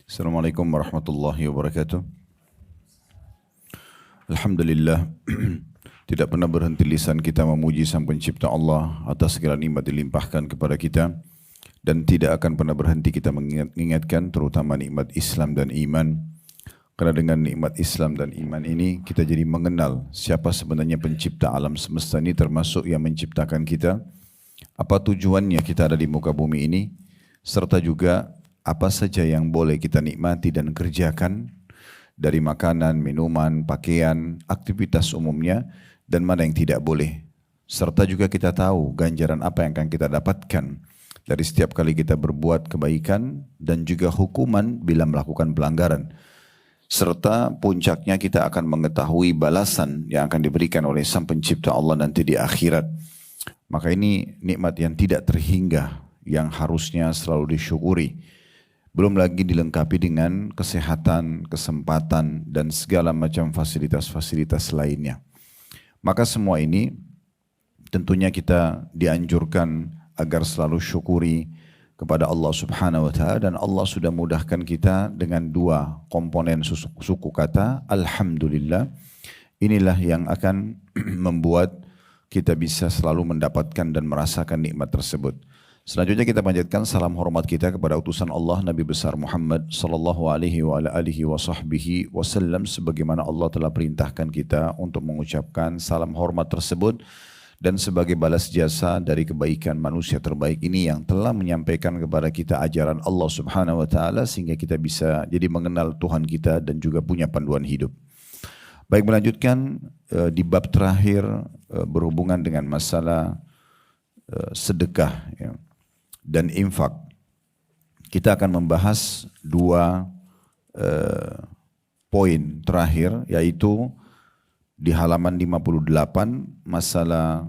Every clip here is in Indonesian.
Assalamualaikum warahmatullahi wabarakatuh. Alhamdulillah, tidak pernah berhenti lisan kita memuji Sang Pencipta Allah atas segala nikmat dilimpahkan kepada kita, dan tidak akan pernah berhenti kita mengingatkan terutama nikmat Islam dan iman. Karena dengan nikmat Islam dan iman ini kita jadi mengenal siapa sebenarnya pencipta alam semesta ini, termasuk yang menciptakan kita, apa tujuannya kita ada di muka bumi ini, serta juga apa saja yang boleh kita nikmati dan kerjakan dari makanan, minuman, pakaian, aktivitas umumnya, dan mana yang tidak boleh. Serta juga kita tahu ganjaran apa yang akan kita dapatkan dari setiap kali kita berbuat kebaikan, dan juga hukuman bila melakukan pelanggaran. Serta puncaknya kita akan mengetahui balasan yang akan diberikan oleh Sang Pencipta Allah nanti di akhirat. Maka ini nikmat yang tidak terhingga, yang harusnya selalu disyukuri. Belum lagi dilengkapi dengan kesehatan, kesempatan, dan segala macam fasilitas-fasilitas lainnya. Maka semua ini tentunya kita dianjurkan agar selalu syukuri kepada Allah Subhanahu wa Ta'ala, dan Allah sudah mudahkan kita dengan dua komponen suku kata Alhamdulillah. Inilah yang akan membuat kita bisa selalu mendapatkan dan merasakan nikmat tersebut. Selanjutnya kita panjatkan salam hormat kita kepada utusan Allah Nabi besar Muhammad sallallahu alaihi wa alihi wa sahbihi wasallam, sebagaimana Allah telah perintahkan kita untuk mengucapkan salam hormat tersebut, dan sebagai balas jasa dari kebaikan manusia terbaik ini yang telah menyampaikan kepada kita ajaran Allah Subhanahu wa Ta'ala, sehingga kita bisa jadi mengenal Tuhan kita dan juga punya panduan hidup. Baik, melanjutkan di bab terakhir berhubungan dengan masalah sedekah dan infak. Kita akan membahas dua poin terakhir, yaitu di halaman 58 masalah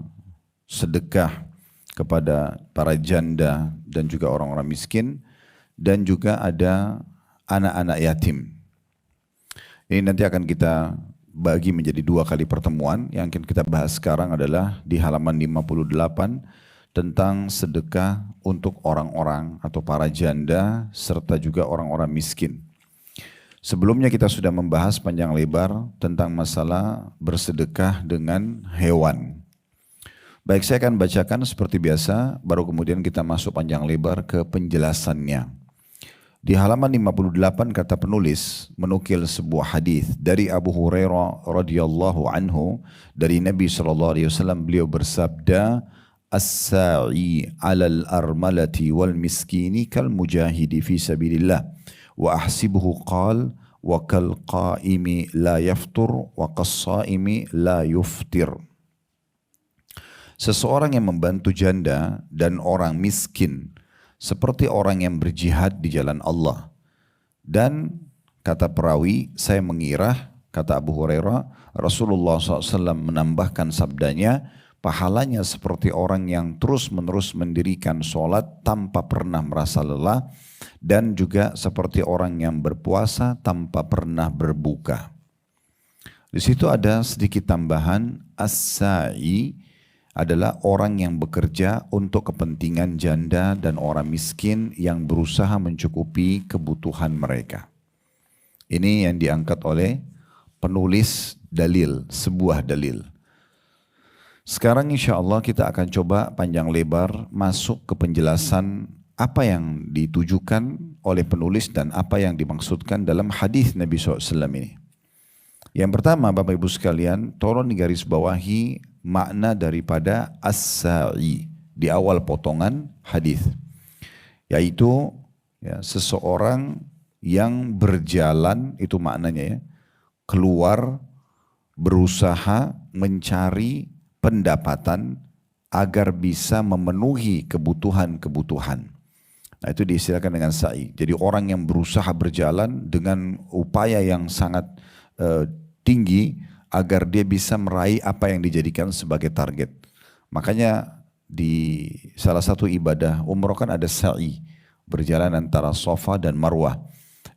sedekah kepada para janda dan juga orang-orang miskin, dan juga ada anak-anak yatim. Ini nanti akan kita bagi menjadi dua kali pertemuan. Yang akan kita bahas sekarang adalah di halaman 58 tentang sedekah untuk orang-orang atau para janda serta juga orang-orang miskin. Sebelumnya kita sudah membahas panjang lebar tentang masalah bersedekah dengan hewan. Baik, saya akan bacakan seperti biasa, baru kemudian kita masuk panjang lebar ke penjelasannya. Di halaman 58 kata penulis menukil sebuah hadis dari Abu Hurairah radhiyallahu anhu dari Nabi SAW. Beliau bersabda, "As-sa'i 'alal armalati wal miskini kal mujahidi fi sabilillah. Wa ahsibuhu qal wa kal qaimi la yaftur wa qas-saimi la yuftir." Seseorang yang membantu janda dan orang miskin seperti orang yang berjihad di jalan Allah. Dan kata perawi, saya mengira, kata Abu Hurairah, Rasulullah SAW menambahkan sabdanya, pahalanya seperti orang yang terus-menerus mendirikan sholat tanpa pernah merasa lelah, dan juga seperti orang yang berpuasa tanpa pernah berbuka. Di situ ada sedikit tambahan, as-sa'i adalah orang yang bekerja untuk kepentingan janda dan orang miskin yang berusaha mencukupi kebutuhan mereka. Ini yang diangkat oleh penulis dalil, sebuah dalil. Sekarang insya Allah kita akan coba panjang lebar masuk ke penjelasan apa yang ditujukan oleh penulis dan apa yang dimaksudkan dalam hadis Nabi SAW ini. Yang pertama, Bapak Ibu sekalian, tolong digarisbawahi makna daripada as-sa'i di awal potongan hadis, yaitu seseorang yang berjalan, itu maknanya ya, keluar berusaha mencari pendapatan agar bisa memenuhi kebutuhan-kebutuhan. Nah, itu diistilahkan dengan sa'i. Jadi orang yang berusaha berjalan dengan upaya yang sangat tinggi agar dia bisa meraih apa yang dijadikan sebagai target. Makanya di salah satu ibadah umroh kan ada sa'i, berjalan antara Safa dan Marwah.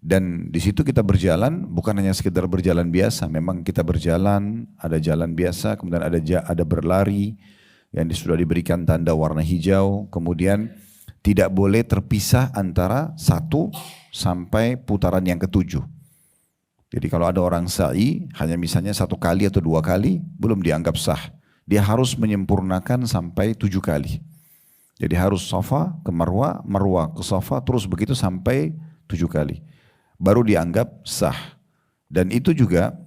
Dan di situ kita berjalan bukan hanya sekedar berjalan biasa, memang kita berjalan, ada jalan biasa, kemudian ada berlari yang sudah diberikan tanda warna hijau, kemudian tidak boleh terpisah antara satu sampai putaran yang ketujuh. Jadi kalau ada orang sa'i hanya misalnya 1 kali atau 2 kali belum dianggap sah. Dia harus menyempurnakan sampai 7 kali. Jadi harus Safa ke Marwah, Marwah ke Safa, terus begitu sampai 7 kali. Baru dianggap sah. Dan itu juga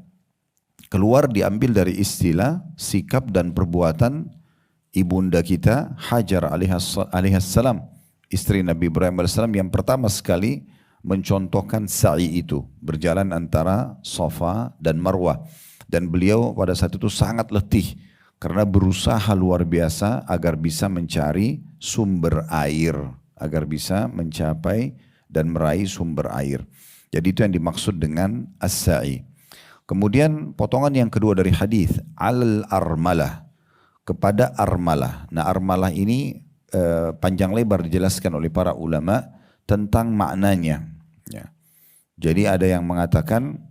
keluar diambil dari istilah, sikap dan perbuatan ibunda kita Hajar alaihissalam, istri Nabi Ibrahim alaihissalam yang pertama sekali mencontohkan sa'i itu, berjalan antara Safa dan Marwah. Dan beliau pada saat itu sangat letih karena berusaha luar biasa agar bisa mencari sumber air, agar bisa mencapai dan meraih sumber air. Jadi itu yang dimaksud dengan as-sa'i. Kemudian potongan yang kedua dari hadis, al-armalah, kepada armalah. Nah, armalah ini panjang lebar dijelaskan oleh para ulama tentang maknanya. Ya. Jadi ada yang mengatakan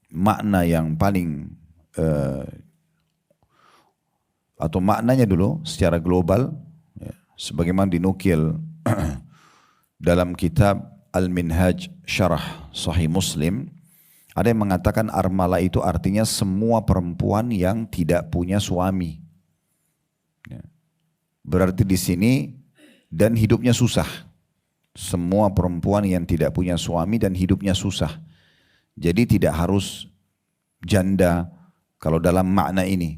makna yang paling atau maknanya dulu secara global, ya, sebagaimana dinukil dalam kitab Al-Minhaj Syarah Sahih Muslim, ada yang mengatakan armalah itu artinya semua perempuan yang tidak punya suami. Ya. Berarti di sini dan hidupnya susah. Semua perempuan yang tidak punya suami dan hidupnya susah. Jadi tidak harus janda kalau dalam makna ini.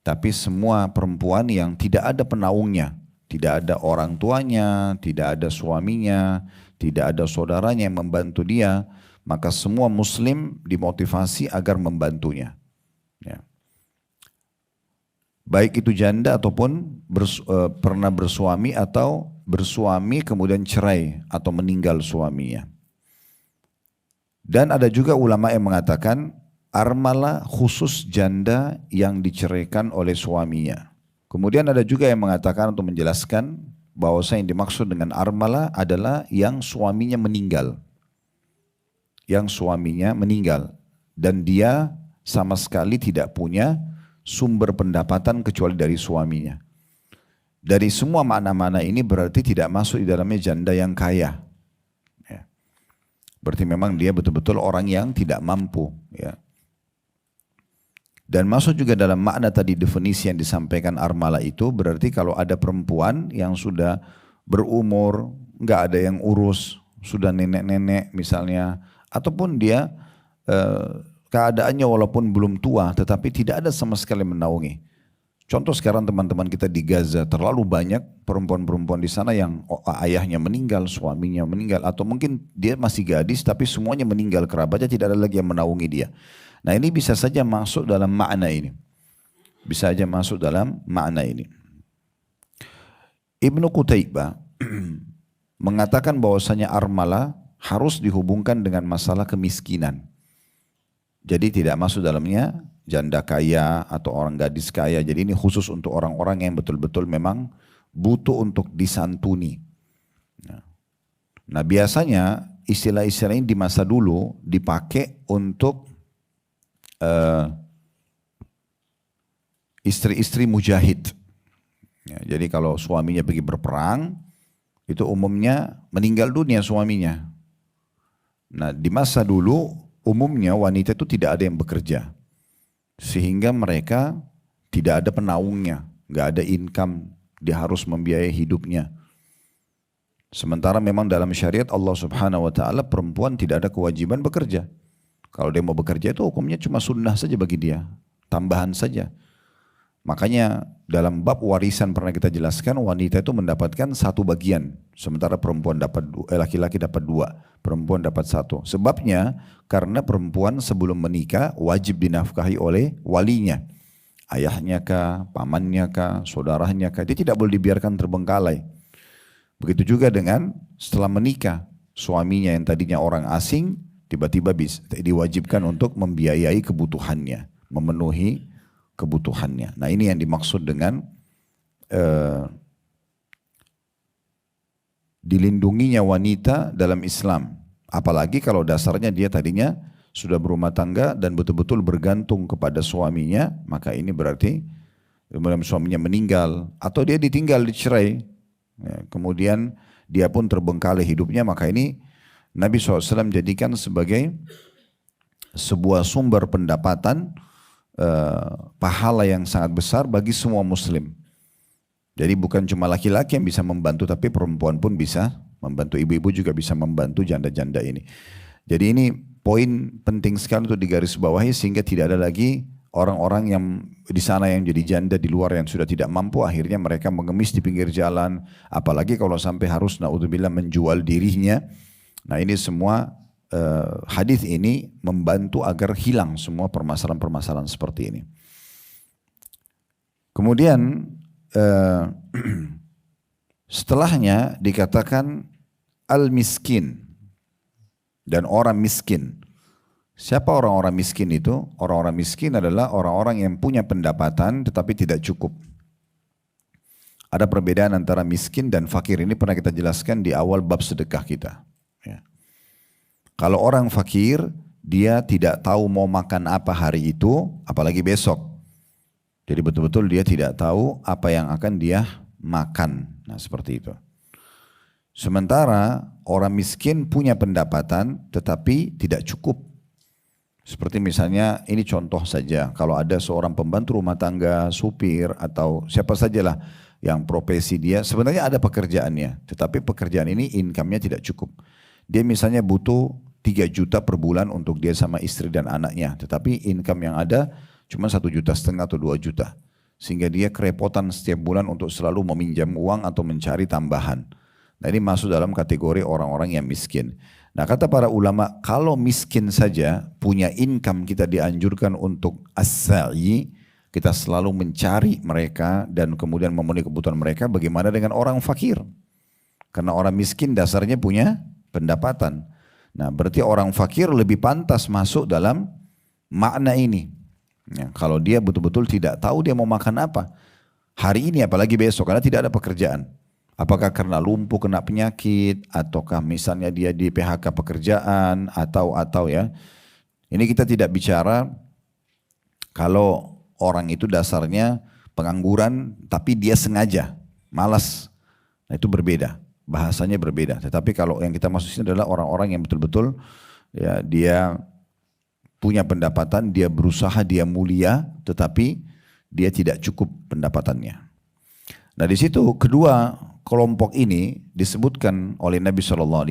Tapi semua perempuan yang tidak ada penaungnya, tidak ada orang tuanya, tidak ada suaminya, tidak ada saudaranya yang membantu dia, maka semua muslim dimotivasi agar membantunya. Ya. Baik itu janda ataupun pernah bersuami atau bersuami kemudian cerai atau meninggal suaminya. Dan ada juga ulama yang mengatakan armalah khusus janda yang diceraikan oleh suaminya. Kemudian ada juga yang mengatakan untuk menjelaskan bahwa yang dimaksud dengan armalah adalah yang suaminya meninggal. Yang suaminya meninggal dan dia sama sekali tidak punya sumber pendapatan kecuali dari suaminya. Dari semua makna-makna ini berarti tidak masuk di dalamnya janda yang kaya. Ya. Berarti memang dia betul-betul orang yang tidak mampu. Ya. Dan masuk juga dalam makna tadi definisi yang disampaikan armalah itu berarti kalau ada perempuan yang sudah berumur, nggak ada yang urus, sudah nenek-nenek misalnya, ataupun dia keadaannya walaupun belum tua tetapi tidak ada sama sekali menaungi. Contoh sekarang teman-teman kita di Gaza, terlalu banyak perempuan-perempuan di sana yang ayahnya meninggal, suaminya meninggal, atau mungkin dia masih gadis tapi semuanya meninggal, kerabatnya tidak ada lagi yang menaungi dia. Nah ini bisa saja masuk dalam makna ini. Bisa saja masuk dalam makna ini. Ibnu Qutaibah mengatakan bahwasanya armalah harus dihubungkan dengan masalah kemiskinan. Jadi tidak masuk dalamnya janda kaya atau orang gadis kaya. Jadi ini khusus untuk orang-orang yang betul-betul memang butuh untuk disantuni. Nah biasanya istilah-istilah ini di masa dulu dipakai untuk istri-istri mujahid. Ya, jadi kalau suaminya pergi berperang, itu umumnya meninggal dunia suaminya. Nah di masa dulu umumnya wanita itu tidak ada yang bekerja. Sehingga mereka tidak ada penaungnya, nggak ada income, dia harus membiayai hidupnya. Sementara memang dalam syariat Allah Subhanahu wa taala perempuan tidak ada kewajiban bekerja. Kalau dia mau bekerja itu hukumnya cuma sunnah saja bagi dia, tambahan saja. Makanya dalam bab warisan pernah kita jelaskan wanita itu mendapatkan 1 bagian, sementara perempuan dapat laki-laki dapat 2, perempuan dapat 1. Sebabnya karena perempuan sebelum menikah wajib dinafkahi oleh walinya, ayahnya kah, pamannya kah, saudaranya kah, dia tidak boleh dibiarkan terbengkalai. Begitu juga dengan setelah menikah, suaminya yang tadinya orang asing tiba-tiba diwajibkan untuk membiayai kebutuhannya, memenuhi kebutuhannya. Nah ini yang dimaksud dengan dilindunginya wanita dalam Islam. Apalagi kalau dasarnya dia tadinya sudah berumah tangga dan betul-betul bergantung kepada suaminya, maka ini berarti kemudian suaminya meninggal atau dia ditinggal, dicerai, ya, kemudian dia pun terbengkalai hidupnya, maka ini Nabi SAW jadikan sebagai sebuah sumber pendapatan, pahala yang sangat besar bagi semua muslim. Jadi bukan cuma laki-laki yang bisa membantu, tapi perempuan pun bisa membantu, ibu-ibu juga bisa membantu janda-janda ini. Jadi ini poin penting sekali untuk digarisbawahi, sehingga tidak ada lagi orang-orang yang di sana yang jadi janda di luar yang sudah tidak mampu, akhirnya mereka mengemis di pinggir jalan, apalagi kalau sampai harus naudzubillah menjual dirinya. Nah ini semua hadis ini membantu agar hilang semua permasalahan-permasalahan seperti ini. Kemudian setelahnya dikatakan al-miskin dan orang miskin. Siapa orang-orang miskin itu? Orang-orang miskin adalah orang-orang yang punya pendapatan tetapi tidak cukup. Ada perbedaan antara miskin dan fakir, ini pernah kita jelaskan di awal bab sedekah kita. Ya. Kalau orang fakir, dia tidak tahu mau makan apa hari itu, apalagi besok. Jadi betul-betul dia tidak tahu apa yang akan dia makan. Nah seperti itu. Sementara orang miskin punya pendapatan tetapi tidak cukup. Seperti misalnya, ini contoh saja, kalau ada seorang pembantu rumah tangga, supir atau siapa sajalah yang profesi dia, sebenarnya ada pekerjaannya, tetapi pekerjaan ini income-nya tidak cukup. Dia misalnya butuh 3 juta per bulan untuk dia sama istri dan anaknya, tetapi income yang ada cuma 1,5 juta atau 2 juta. Sehingga dia kerepotan setiap bulan untuk selalu meminjam uang atau mencari tambahan. Nah ini masuk dalam kategori orang-orang yang miskin. Nah kata para ulama, kalau miskin saja punya income, kita dianjurkan untuk as-sa'i, kita selalu mencari mereka dan kemudian memenuhi kebutuhan mereka. Bagaimana dengan orang fakir? Karena orang miskin dasarnya punya pendapatan. Nah berarti orang fakir lebih pantas masuk dalam makna ini. Ya, kalau dia betul-betul tidak tahu dia mau makan apa hari ini, apalagi besok, karena tidak ada pekerjaan. Apakah karena lumpuh, kena penyakit, ataukah misalnya dia di PHK pekerjaan, atau ya. Ini kita tidak bicara kalau orang itu dasarnya pengangguran, tapi dia sengaja, malas. Nah itu berbeda, bahasanya berbeda. Tetapi kalau yang kita maksud adalah orang-orang yang betul-betul ya, dia punya pendapatan, dia berusaha, dia mulia, tetapi dia tidak cukup pendapatannya. Nah di situ kedua kelompok ini disebutkan oleh Nabi SAW.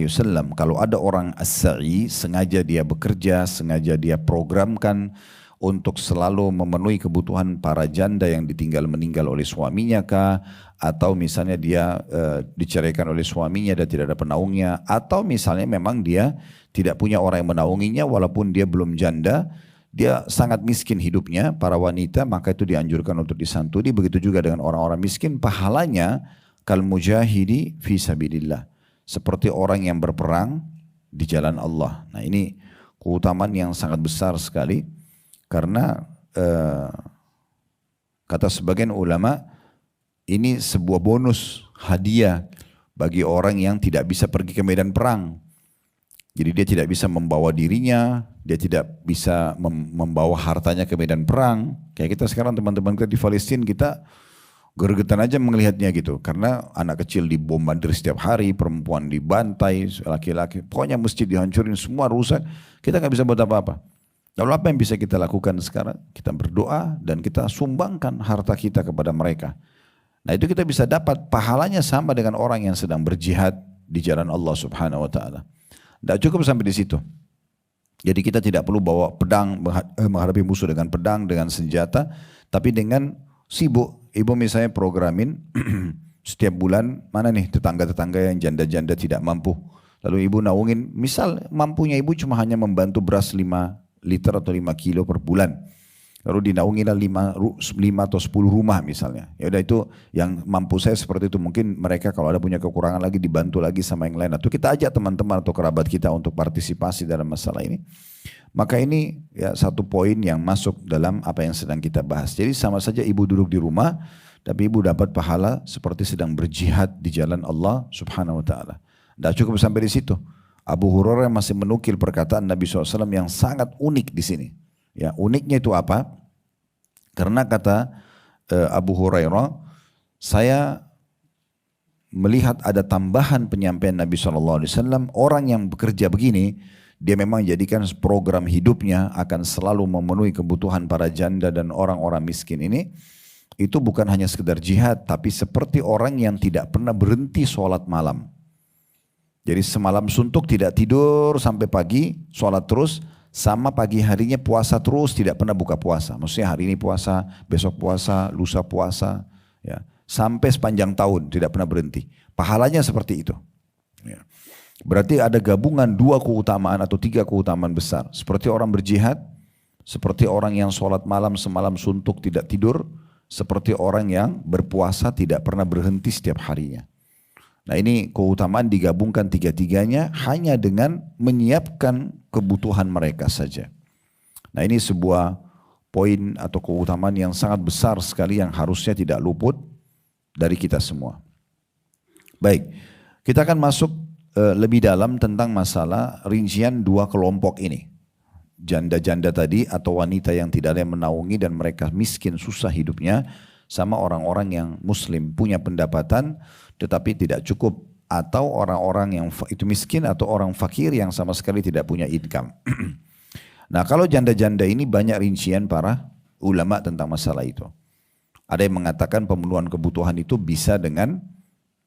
Kalau ada orang as-sa'i, sengaja dia bekerja, sengaja dia programkan untuk selalu memenuhi kebutuhan para janda yang ditinggal meninggal oleh suaminya kah, atau misalnya dia diceraikan oleh suaminya dan tidak ada penaungnya, atau misalnya memang dia tidak punya orang yang menaunginya walaupun dia belum janda, dia sangat miskin hidupnya, para wanita, maka itu dianjurkan untuk disantuni. Begitu juga dengan orang-orang miskin, pahalanya kal mujahidi fi sabilillah, seperti orang yang berperang di jalan Allah. Nah ini keutamaan yang sangat besar sekali, karena kata sebagian ulama, ini sebuah bonus hadiah bagi orang yang tidak bisa pergi ke medan perang. Jadi dia tidak bisa membawa dirinya, dia tidak bisa membawa hartanya ke medan perang. Kayak kita sekarang teman-teman kita di Palestina, kita gergetan aja melihatnya gitu. Karena anak kecil dibombardir setiap hari, perempuan dibantai, laki-laki. Pokoknya masjid dihancurin, semua rusak. Kita nggak bisa buat apa-apa. Lalu apa yang bisa kita lakukan sekarang? Kita berdoa dan kita sumbangkan harta kita kepada mereka. Nah itu kita bisa dapat pahalanya sama dengan orang yang sedang berjihad di jalan Allah Subhanahu Wa Taala. Tidak cukup sampai di situ. Jadi kita tidak perlu bawa pedang, menghadapi musuh dengan pedang, dengan senjata, tapi dengan sibuk. Ibu misalnya programin setiap bulan, mana nih tetangga-tetangga yang janda-janda tidak mampu. Lalu ibu naungin, misal mampunya ibu cuma hanya membantu beras 5 liter atau 5 kilo per bulan. Lalu dinaungilah 5 atau 10 rumah misalnya. Ya udah, itu yang mampu saya seperti itu. Mungkin mereka kalau ada punya kekurangan lagi dibantu lagi sama yang lain. Atau kita ajak teman-teman atau kerabat kita untuk partisipasi dalam masalah ini. Maka ini ya satu poin yang masuk dalam apa yang sedang kita bahas. Jadi sama saja ibu duduk di rumah, tapi ibu dapat pahala seperti sedang berjihad di jalan Allah Subhanahu Wa Taala. Tidak cukup sampai di situ. Abu Hurairah masih menukil perkataan Nabi SAW yang sangat unik di sini. Ya, uniknya itu apa? Karena kata Abu Hurairah, saya melihat ada tambahan penyampaian Nabi SAW, orang yang bekerja begini, dia memang jadikan program hidupnya akan selalu memenuhi kebutuhan para janda dan orang-orang miskin ini. Itu bukan hanya sekedar jihad, tapi seperti orang yang tidak pernah berhenti sholat malam. Jadi semalam suntuk tidak tidur sampai pagi, sholat terus, sama pagi harinya puasa terus, tidak pernah buka puasa. Maksudnya hari ini puasa, besok puasa, lusa puasa, ya, sampai sepanjang tahun tidak pernah berhenti. Pahalanya seperti itu. Ya. Berarti ada gabungan 2 keutamaan atau 3 keutamaan besar. Seperti orang berjihad, seperti orang yang sholat malam semalam suntuk tidak tidur, seperti orang yang berpuasa tidak pernah berhenti setiap harinya. Nah ini keutamaan digabungkan 3-tiganya hanya dengan menyiapkan kebutuhan mereka saja. Nah ini sebuah poin atau keutamaan yang sangat besar sekali yang harusnya tidak luput dari kita semua. Baik, kita akan masuk lebih dalam tentang masalah rincian 2 kelompok ini. Janda-janda tadi atau wanita yang tidak ada yang menaungi dan mereka miskin susah hidupnya, sama orang-orang yang muslim punya pendapatan tetapi tidak cukup, atau orang-orang yang itu miskin atau orang fakir yang sama sekali tidak punya income. Nah kalau janda-janda ini banyak rincian para ulama tentang masalah itu. Ada yang mengatakan pemenuhan kebutuhan itu bisa dengan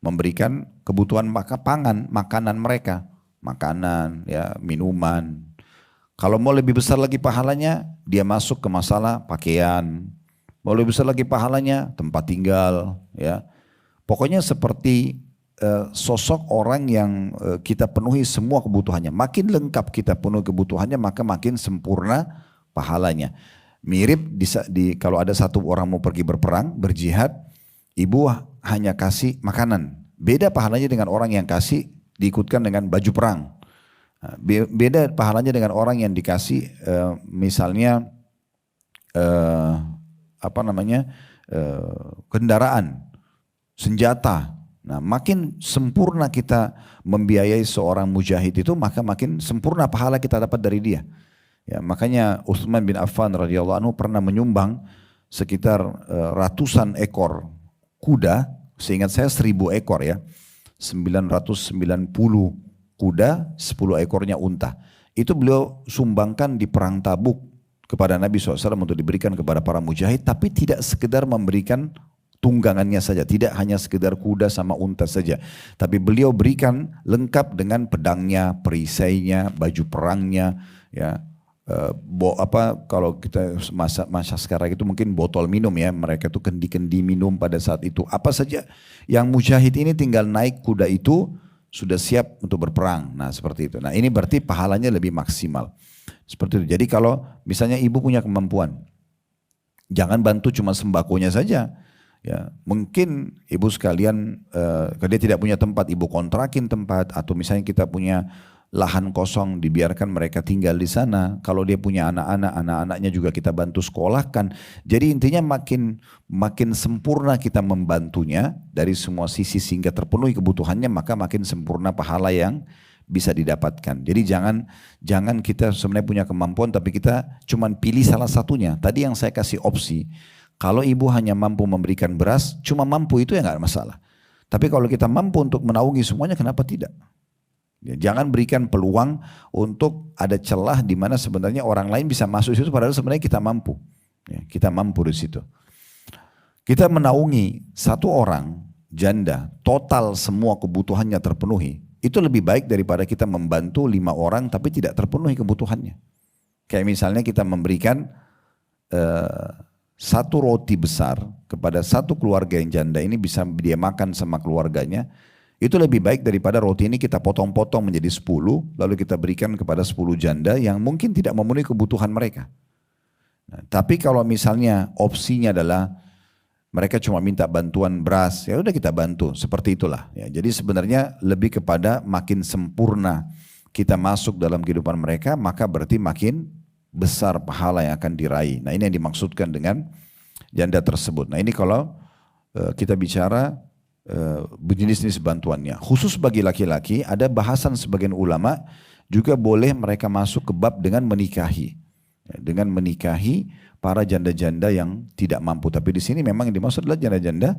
memberikan kebutuhan makanan mereka, makanan, ya, minuman. Kalau mau lebih besar lagi pahalanya, dia masuk ke masalah pakaian. Mau lebih besar lagi pahalanya, tempat tinggal, ya. Pokoknya seperti sosok orang yang kita penuhi semua kebutuhannya. Makin lengkap kita penuhi kebutuhannya, maka makin sempurna pahalanya. Mirip kalau ada satu orang mau pergi berperang, berjihad, ibu hanya kasih makanan. Beda pahalanya dengan orang yang kasih diikutkan dengan baju perang. Beda pahalanya dengan orang yang dikasih misalnya kendaraan, senjata. Nah, makin sempurna kita membiayai seorang mujahid itu, maka makin sempurna pahala kita dapat dari dia. Ya, makanya Utsman bin Affan radhiyallahu anhu pernah menyumbang sekitar ratusan ekor kuda, seingat saya 1000 ekor ya, 990 kuda, 10 ekornya unta. Itu beliau sumbangkan di perang Tabuk kepada Nabi SAW untuk diberikan kepada para mujahid, tapi tidak sekedar memberikan tunggangannya saja, tidak hanya sekedar kuda sama unta saja, tapi beliau berikan lengkap dengan pedangnya, perisainya, baju perangnya, ya. Kalau kita masa sekarang itu mungkin botol minum ya, mereka itu kendi-kendi minum pada saat itu, apa saja yang mujahid ini tinggal naik kuda itu sudah siap untuk berperang. Nah seperti itu. Nah ini berarti pahalanya lebih maksimal seperti itu. Jadi kalau misalnya ibu punya kemampuan, jangan bantu cuma sembakonya saja. Ya, mungkin ibu sekalian kalau dia tidak punya tempat, ibu kontrakin tempat, atau misalnya kita punya lahan kosong dibiarkan mereka tinggal di sana. Kalau dia punya anak-anak, anak-anaknya juga kita bantu sekolahkan. Jadi intinya makin sempurna kita membantunya dari semua sisi sehingga terpenuhi kebutuhannya, maka makin sempurna pahala yang bisa didapatkan. Jadi jangan kita sebenarnya punya kemampuan tapi kita cuman pilih salah satunya. Tadi yang saya kasih opsi, kalau ibu hanya mampu memberikan beras, cuma mampu itu ya nggak masalah. Tapi kalau kita mampu untuk menaungi semuanya, kenapa tidak? Ya, jangan berikan peluang untuk ada celah di mana sebenarnya orang lain bisa masuk situ padahal sebenarnya kita mampu. Ya, kita mampu di situ. Kita menaungi satu orang janda, total semua kebutuhannya terpenuhi. Itu lebih baik daripada kita membantu 5 orang tapi tidak terpenuhi kebutuhannya. Kayak misalnya kita memberikan 1 roti besar kepada 1 keluarga yang janda ini bisa dia makan sama keluarganya. Itu lebih baik daripada roti ini kita potong-potong menjadi 10, lalu kita berikan kepada 10 janda yang mungkin tidak memenuhi kebutuhan mereka. Nah, tapi kalau misalnya opsinya adalah mereka cuma minta bantuan beras, ya udah kita bantu, seperti itulah. Ya, jadi sebenarnya lebih kepada makin sempurna kita masuk dalam kehidupan mereka, maka berarti makin besar pahala yang akan diraih. Nah ini yang dimaksudkan dengan janda tersebut. Nah ini kalau kita bicara jenis-jenis bantuannya. Khusus bagi laki-laki ada bahasan sebagian ulama juga boleh mereka masuk ke bab dengan menikahi. Dengan menikahi para janda-janda yang tidak mampu. Tapi di sini memang yang dimaksud adalah janda-janda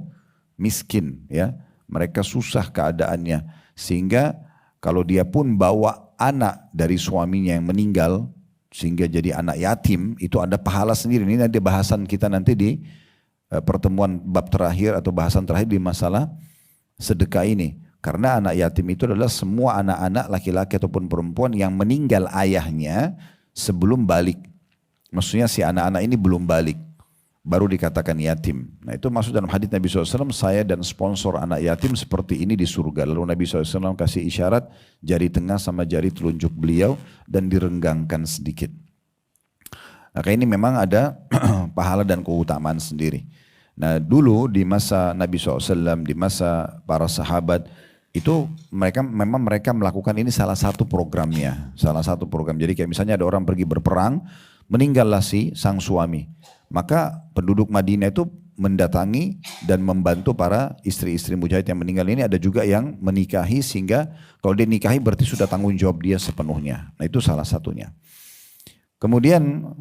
miskin, ya. mereka susah keadaannya. Sehingga kalau dia pun bawa anak dari suaminya yang meninggal, sehingga jadi anak yatim, itu ada pahala sendiri. Ini ada bahasan kita nanti di pertemuan bab terakhir atau bahasan terakhir di masalah sedekah ini. Karena anak yatim itu adalah semua anak-anak laki-laki ataupun perempuan yang meninggal ayahnya sebelum balik. Maksudnya si anak-anak ini belum balik, baru dikatakan yatim. Nah itu masuk dalam hadits Nabi SAW, saya dan sponsor anak yatim seperti ini di surga. Lalu Nabi SAW kasih isyarat jari tengah sama jari telunjuk beliau dan direnggangkan sedikit. Maka ini memang ada pahala dan keutamaan sendiri. Nah dulu di masa Nabi SAW, di masa para sahabat, itu mereka melakukan ini salah satu programnya. Salah satu program. Jadi kayak misalnya ada orang pergi berperang, meninggallah si sang suami. Maka penduduk Madinah itu mendatangi dan membantu para istri-istri mujahid yang meninggal ini. Ada juga yang menikahi, sehingga kalau dia nikahi berarti sudah tanggung jawab dia sepenuhnya. Nah itu salah satunya. Kemudian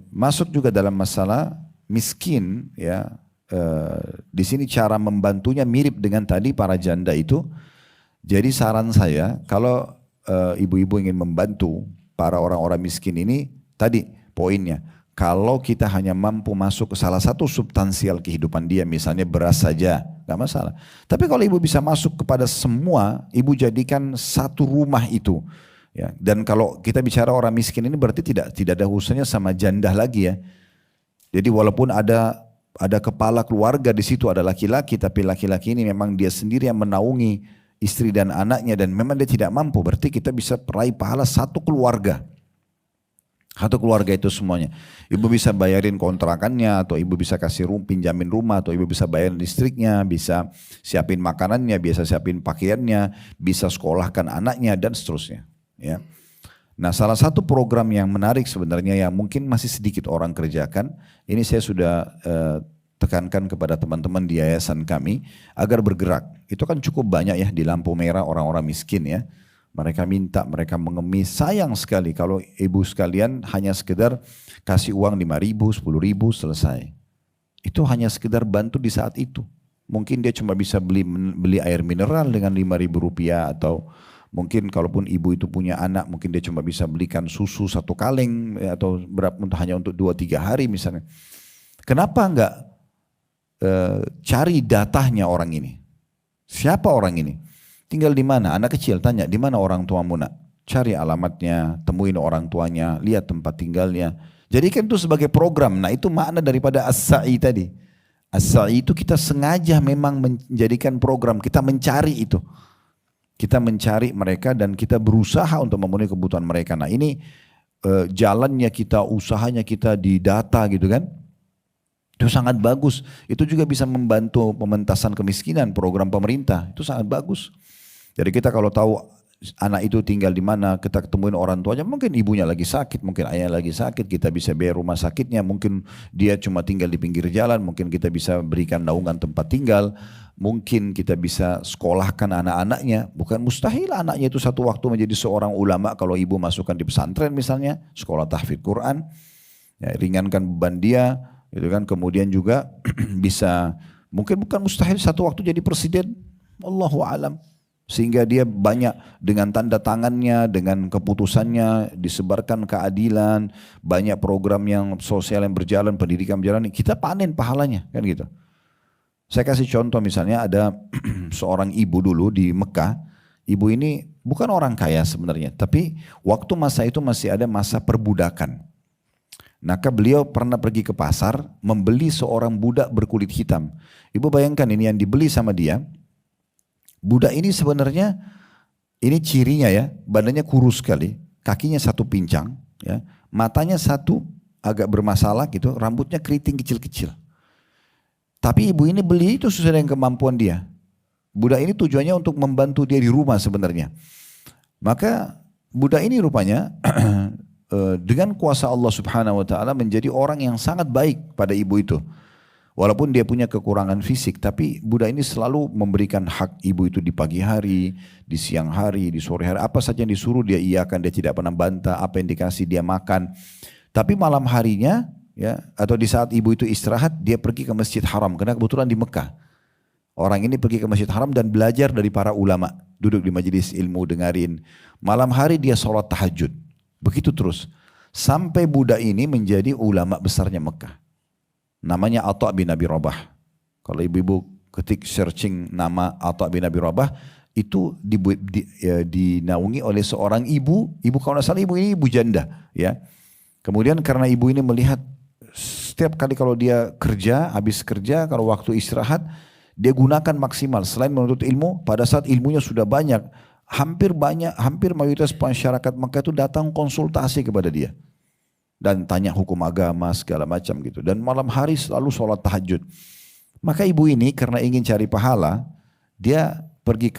masuk juga dalam masalah miskin, ya. Di sini cara membantunya mirip dengan tadi para janda itu. Jadi saran saya, kalau ibu-ibu ingin membantu para orang-orang miskin ini, tadi poinnya, kalau kita hanya mampu masuk ke salah satu substansial kehidupan dia, misalnya beras saja, gak masalah. Tapi kalau ibu bisa masuk kepada semua, ibu jadikan satu rumah itu. Ya, dan kalau kita bicara orang miskin ini berarti tidak ada urusannya sama janda lagi ya. Jadi walaupun ada kepala keluarga di situ, ada laki-laki, tapi laki-laki ini memang dia sendiri yang menaungi istri dan anaknya dan memang dia tidak mampu, berarti kita bisa peraih pahala satu keluarga. Satu keluarga itu semuanya. Ibu bisa bayarin kontrakannya, atau ibu bisa kasih pinjamin rumah, atau ibu bisa bayarin listriknya, bisa siapin makanannya, bisa siapin pakaiannya, bisa sekolahkan anaknya dan seterusnya. Ya. Nah salah satu program yang menarik sebenarnya yang mungkin masih sedikit orang kerjakan, ini saya sudah tekankan kepada teman-teman di yayasan kami agar bergerak. Itu kan cukup banyak ya di lampu merah orang-orang miskin ya. Mereka minta, mereka mengemis. Sayang sekali kalau ibu sekalian hanya sekedar kasih uang 5.000, 10.000 selesai. Itu hanya sekedar bantu di saat itu. Mungkin dia cuma bisa beli air mineral dengan 5.000 rupiah, atau mungkin kalaupun ibu itu punya anak, mungkin dia cuma bisa belikan susu 1 kaleng atau hanya untuk 2-3 hari misalnya. Kenapa enggak cari datanya orang ini? Siapa orang ini? Tinggal di mana? Anak kecil tanya, di mana orang tuamu nak? Cari alamatnya, temuin orang tuanya, lihat tempat tinggalnya. Jadikan itu sebagai program. Nah itu makna daripada as-sa'i tadi. As-sa'i itu kita sengaja memang menjadikan program, kita mencari itu. Kita mencari mereka dan kita berusaha untuk memenuhi kebutuhan mereka. Nah ini jalannya kita, usahanya kita di data gitu kan. Itu sangat bagus. Itu juga bisa membantu pementasan kemiskinan, program pemerintah. Itu sangat bagus. Jadi kita kalau tahu anak itu tinggal di mana, kita ketemuin orang tuanya, mungkin ibunya lagi sakit, mungkin ayahnya lagi sakit, kita bisa bayar rumah sakitnya, mungkin dia cuma tinggal di pinggir jalan, mungkin kita bisa berikan naungan tempat tinggal, mungkin kita bisa sekolahkan anak-anaknya. Bukan mustahil anaknya itu satu waktu menjadi seorang ulama kalau ibu masukkan di pesantren misalnya, sekolah tahfidz Quran, ya, ringankan beban dia, gitu kan. Kemudian juga bisa, mungkin bukan mustahil satu waktu jadi presiden, Allahu a'lam. Sehingga dia banyak dengan tanda tangannya, dengan keputusannya disebarkan keadilan, banyak program yang sosial yang berjalan, pendidikan berjalan, kita panen pahalanya kan gitu. Saya kasih contoh misalnya ada seorang ibu dulu di Mekah, ibu ini bukan orang kaya sebenarnya, tapi waktu masa itu masih ada masa perbudakan. Maka beliau pernah pergi ke pasar membeli seorang budak berkulit hitam. Ibu bayangkan ini yang dibeli sama dia. Budak ini sebenarnya, ini cirinya ya, badannya kurus sekali, kakinya satu pincang, ya, matanya satu agak bermasalah gitu, rambutnya keriting kecil-kecil. Tapi ibu ini beli itu sesuai dengan kemampuan dia. Budak ini tujuannya untuk membantu dia di rumah sebenarnya. Maka budak ini rupanya dengan kuasa Allah Subhanahu Wa Taala menjadi orang yang sangat baik pada ibu itu. Walaupun dia punya kekurangan fisik, tapi budak ini selalu memberikan hak ibu itu di pagi hari, di siang hari, di sore hari. Apa saja yang disuruh dia iakan, dia tidak pernah bantah, apa yang dikasih dia makan. Tapi malam harinya, ya, atau di saat ibu itu istirahat, dia pergi ke Masjid Haram, karena kebetulan di Mekah. Orang ini pergi ke Masjid Haram dan belajar dari para ulama. Duduk di majelis ilmu, dengarin. Malam hari dia sholat tahajud. Begitu terus. Sampai budak ini menjadi ulama besarnya Mekah. Namanya Atha bin Abi Rabah. Kalau ibu-ibu ketik searching nama Atha bin Abi Rabah, itu dinaungi oleh seorang ibu. Ibu kalau tidak salah ibu ini ibu janda. Ya. Kemudian karena ibu ini melihat setiap kali kalau dia kerja, habis kerja, kalau waktu istirahat, dia gunakan maksimal. Selain menuntut ilmu, pada saat ilmunya sudah banyak, hampir mayoritas masyarakat Mekah itu datang konsultasi kepada dia. Dan tanya hukum agama segala macam gitu. Dan malam hari selalu sholat tahajud. Maka ibu ini karena ingin cari pahala, dia pergi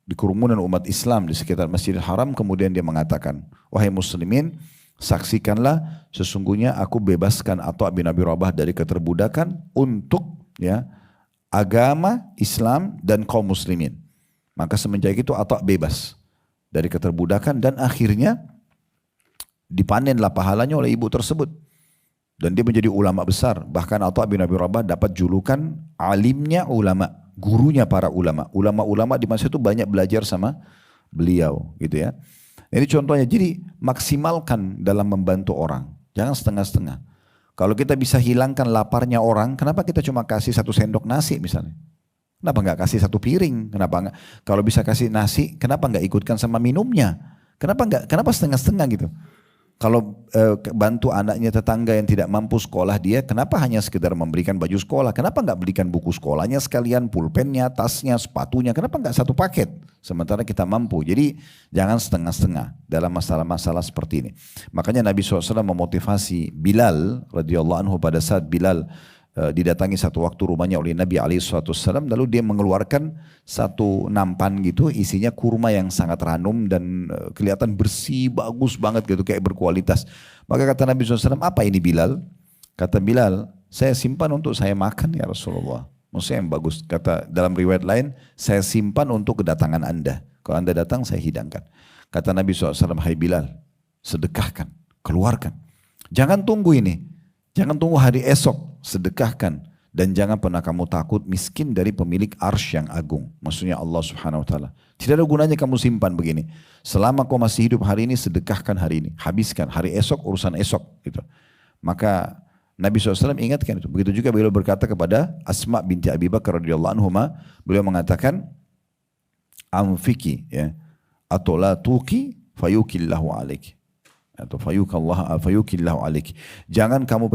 di kerumunan umat Islam di sekitar Masjidil Haram. Kemudian dia mengatakan, wahai muslimin, saksikanlah sesungguhnya aku bebaskan Atha bin Abi Rabah dari keterbudakan untuk agama Islam dan kaum muslimin. Maka semenjak itu Atha bebas dari keterbudakan dan akhirnya dipanenlah pahalanya oleh ibu tersebut. Dan dia menjadi ulama besar. Bahkan Atha bin Abi Rabah dapat julukan alimnya ulama, gurunya para ulama. Ulama-ulama di masa itu banyak belajar sama beliau gitu ya. Ini contohnya. Jadi maksimalkan dalam membantu orang. Jangan setengah-setengah. Kalau kita bisa hilangkan laparnya orang, kenapa kita cuma kasih 1 sendok nasi misalnya? Kenapa nggak kasih 1 piring? Kenapa nggak? Kalau bisa kasih nasi, kenapa nggak ikutkan sama minumnya? Kenapa setengah-setengah gitu? Kalau bantu anaknya tetangga yang tidak mampu sekolah dia, kenapa hanya sekedar memberikan baju sekolah? Kenapa nggak belikan buku sekolahnya sekalian, pulpennya, tasnya, sepatunya? Kenapa nggak 1 paket? Sementara kita mampu. Jadi jangan setengah-setengah dalam masalah-masalah seperti ini. Makanya Nabi SAW memotivasi Bilal radhiyallahu anhu pada saat Bilal didatangi satu waktu rumahnya oleh Nabi SAW, lalu dia mengeluarkan 1 nampan gitu, isinya kurma yang sangat ranum dan kelihatan bersih, bagus banget gitu, kayak berkualitas. Maka kata Nabi SAW, apa ini Bilal? Kata Bilal, saya simpan untuk saya makan ya Rasulullah. Maksudnya yang bagus. Kata dalam riwayat lain, saya simpan untuk kedatangan anda. Kalau anda datang saya hidangkan. Kata Nabi SAW, hai Bilal, sedekahkan, keluarkan. Jangan tunggu ini. Jangan tunggu hari esok, sedekahkan. Dan jangan pernah kamu takut miskin dari pemilik arsy yang agung. Maksudnya Allah Subhanahu Wa Taala. Tidak ada gunanya kamu simpan begini. Selama kau masih hidup hari ini, sedekahkan hari ini. Habiskan, hari esok urusan esok. Gitu. Maka Nabi SAW ingatkan itu. Begitu juga beliau berkata kepada Asma binti Abi Bakar radhiyallahu anhuma, beliau mengatakan, amfiki ya, atau la tuki fayukillahu alaiki. Atau fayukillahu alaiki. Jangan kamu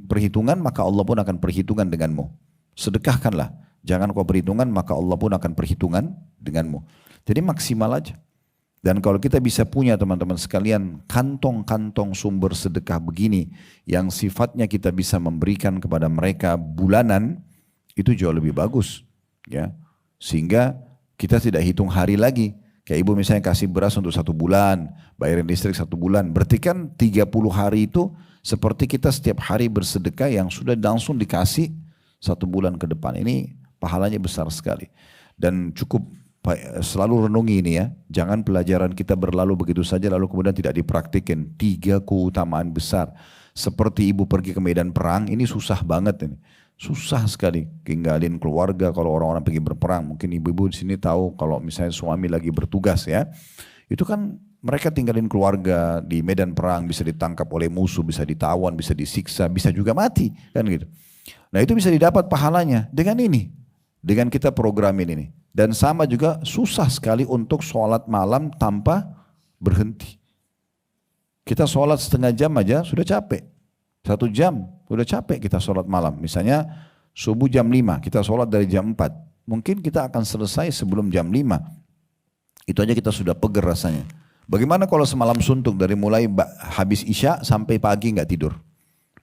perhitungan, maka Allah pun akan perhitungan denganmu. Sedekahkanlah. Jangan kau perhitungan, maka Allah pun akan perhitungan denganmu. Jadi maksimal aja. Dan kalau kita bisa punya teman-teman sekalian kantong-kantong sumber sedekah begini yang sifatnya kita bisa memberikan kepada mereka bulanan, itu jauh lebih bagus. Ya, sehingga kita tidak hitung hari lagi. Kayak ibu misalnya kasih beras untuk 1 bulan, bayarin listrik 1 bulan. Berarti kan 30 hari itu seperti kita setiap hari bersedekah yang sudah langsung dikasih 1 bulan ke depan. Ini pahalanya besar sekali. Dan cukup selalu renungi ini ya. Jangan pelajaran kita berlalu begitu saja lalu kemudian tidak dipraktikin. 3 keutamaan besar. Seperti ibu pergi ke medan perang, ini susah banget ini. Susah sekali tinggalin keluarga kalau orang-orang pergi berperang. Mungkin ibu-ibu di sini tahu kalau misalnya suami lagi bertugas ya. Itu kan mereka tinggalin keluarga di medan perang, bisa ditangkap oleh musuh, bisa ditawan, bisa disiksa, bisa juga mati kan gitu. Nah itu bisa didapat pahalanya dengan ini. Dengan kita programin ini. Dan sama juga susah sekali untuk sholat malam tanpa berhenti. Kita sholat setengah jam aja sudah capek. 1 jam sudah capek kita sholat malam. Misalnya subuh jam 5, kita sholat dari jam 4. Mungkin kita akan selesai sebelum jam 5. Itu aja kita sudah peger rasanya. Bagaimana kalau semalam suntuk dari mulai habis isya sampai pagi nggak tidur?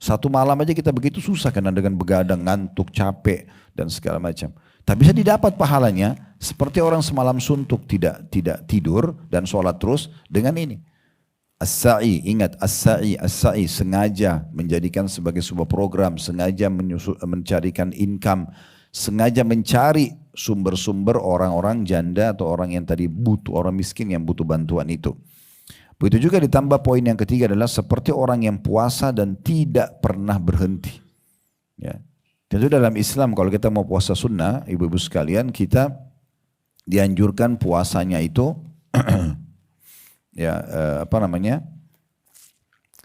1 malam aja kita begitu susah karena dengan begadang, ngantuk, capek dan segala macam. Tapi bisa didapat pahalanya seperti orang semalam suntuk tidak tidur dan sholat terus dengan ini. As-sa'i, ingat as-sa'i sengaja menjadikan sebagai sebuah program, sengaja mencarikan income, sengaja mencari sumber-sumber orang-orang janda atau orang yang tadi butuh, orang miskin yang butuh bantuan itu. Begitu juga ditambah poin yang ketiga adalah seperti orang yang puasa dan tidak pernah berhenti. Ya. Tentu dalam Islam kalau kita mau puasa sunnah, ibu-ibu sekalian, kita dianjurkan puasanya itu ya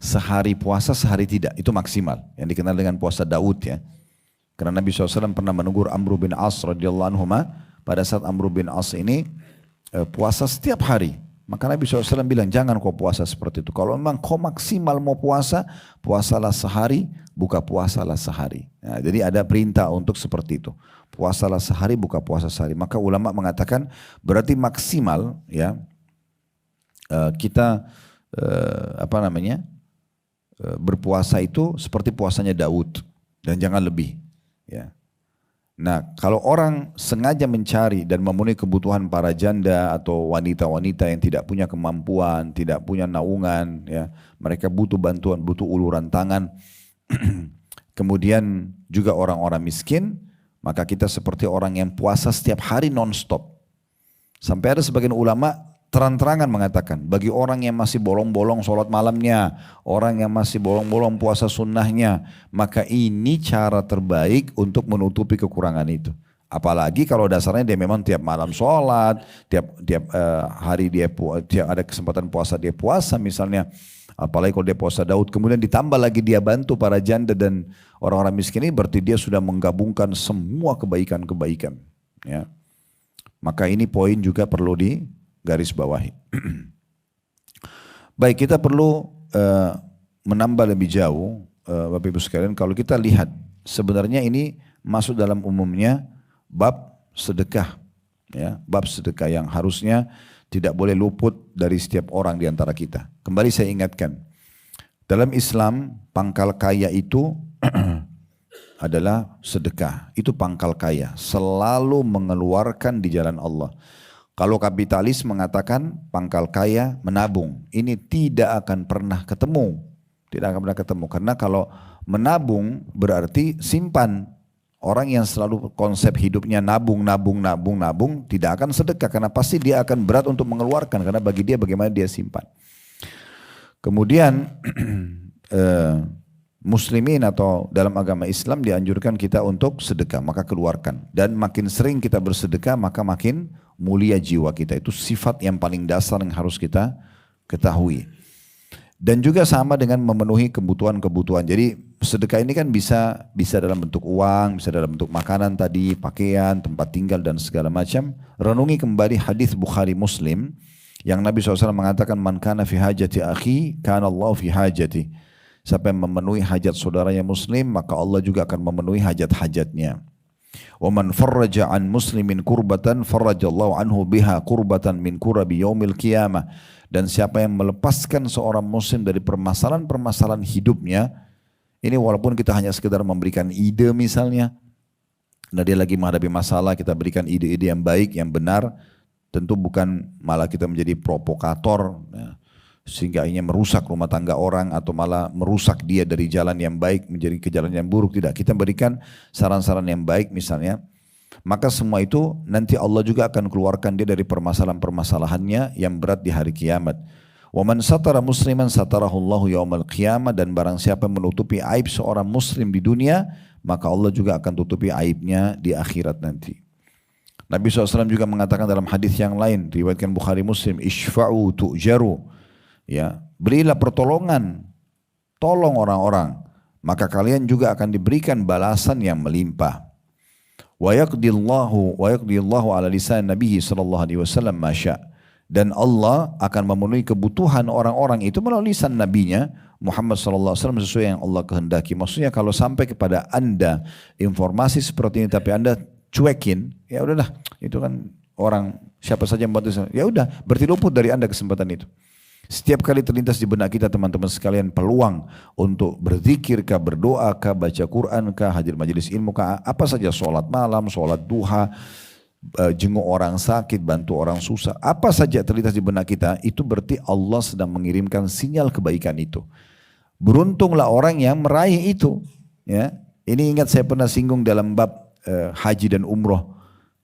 sehari puasa sehari tidak, itu maksimal. Yang dikenal dengan puasa Daud ya. Karena Nabi SAW pernah menegur Amr bin As radhiyallahu anhu pada saat Amr bin As ini puasa setiap hari. Maka Nabi SAW bilang, jangan kau puasa seperti itu. Kalau memang kau maksimal mau puasa, puasalah sehari, buka puasalah sehari. Nah, jadi ada perintah untuk seperti itu. Puasalah sehari, buka puasa sehari. Maka ulama mengatakan berarti maksimal ya kita berpuasa itu seperti puasanya Daud dan jangan lebih. Ya. Nah, kalau orang sengaja mencari dan memenuhi kebutuhan para janda atau wanita-wanita yang tidak punya kemampuan, tidak punya naungan, ya, mereka butuh bantuan, butuh uluran tangan. Kemudian juga orang-orang miskin, maka kita seperti orang yang puasa setiap hari non-stop. Sampai ada sebagian ulama terang-terangan mengatakan, bagi orang yang masih bolong-bolong sholat malamnya, orang yang masih bolong-bolong puasa sunnahnya, maka ini cara terbaik untuk menutupi kekurangan itu. Apalagi kalau dasarnya dia memang tiap malam sholat, tiap hari dia tiap ada kesempatan puasa dia puasa misalnya. Apalagi kalau dia puasa Daud, kemudian ditambah lagi dia bantu para janda dan orang-orang miskin ini, berarti dia sudah menggabungkan semua kebaikan-kebaikan. Ya. Maka ini poin juga perlu garis bawahi. Baik, kita perlu menambah lebih jauh, Bapak Ibu sekalian, kalau kita lihat sebenarnya ini masuk dalam umumnya bab sedekah, ya, bab sedekah yang harusnya tidak boleh luput dari setiap orang di antara kita. Kembali saya ingatkan, dalam Islam pangkal kaya itu adalah sedekah, itu pangkal kaya, selalu mengeluarkan di jalan Allah. Kalau kapitalis mengatakan pangkal kaya menabung, ini tidak akan pernah ketemu. Tidak akan pernah ketemu. Karena kalau menabung berarti simpan. Orang yang selalu konsep hidupnya nabung, tidak akan sedekah. Karena pasti dia akan berat untuk mengeluarkan. Karena bagi dia bagaimana dia simpan. Kemudian muslimin atau dalam agama Islam dianjurkan kita untuk sedekah. Maka keluarkan. Dan makin sering kita bersedekah maka makin mulia jiwa kita. Itu sifat yang paling dasar yang harus kita ketahui. Dan juga sama dengan memenuhi kebutuhan-kebutuhan. Jadi sedekah ini kan bisa dalam bentuk uang, bisa dalam bentuk makanan tadi, pakaian, tempat tinggal dan segala macam. Renungi kembali hadis Bukhari Muslim yang Nabi SAW mengatakan, man kana fi hajati akhi kana Allah fi hajati. Siapa yang memenuhi hajat saudaranya muslim, maka Allah juga akan memenuhi hajat-hajatnya. Wa man farraja an muslimin kurbatan farrajallahu anhu biha kurbatan min kurabi yaumil qiyamah. Dan siapa yang melepaskan seorang muslim dari permasalahan-permasalahan hidupnya, ini walaupun kita hanya sekedar memberikan ide misalnya, nah dia lagi menghadapi masalah, kita berikan ide-ide yang baik, yang benar, tentu bukan malah kita menjadi provokator, ya, sehingga ingin merusak rumah tangga orang atau malah merusak dia dari jalan yang baik menjadi ke jalan yang buruk. Tidak, kita berikan saran-saran yang baik misalnya. Maka semua itu nanti Allah juga akan keluarkan dia dari permasalahan-permasalahannya yang berat di hari kiamat. Wa man satara musliman satarahullahu yaumal qiyamah. Dan barang siapa menutupi aib seorang muslim di dunia, maka Allah juga akan tutupi aibnya di akhirat nanti. Nabi SAW juga mengatakan dalam hadis yang lain, riwayatkan Bukhari Muslim, Ishfa'u tu'jaru. Ya, berilah pertolongan, tolong orang-orang, maka kalian juga akan diberikan balasan yang melimpah. Wa yaqdillahu ala lisan Nabi sallallahu alaihi wasallam ma syaa. Dan Allah akan memenuhi kebutuhan orang-orang itu melalui lisan nabinya Muhammad sallallahu alaihi wasallam sesuai yang Allah kehendaki. Maksudnya kalau sampai kepada Anda informasi seperti ini tapi Anda cuekin, ya udahlah, itu kan orang siapa saja yang bantu, ya udah, berarti luput dari Anda kesempatan itu. Setiap kali terlintas di benak kita teman-teman sekalian peluang untuk berzikir kah, berdoa kah, baca Quran kah, hadir majelis ilmu kah, apa saja, sholat malam, sholat duha, jenguk orang sakit, bantu orang susah, apa saja terlintas di benak kita, itu berarti Allah sedang mengirimkan sinyal kebaikan itu. Beruntunglah orang yang meraih itu. Ya, ini ingat saya pernah singgung dalam bab haji dan umroh.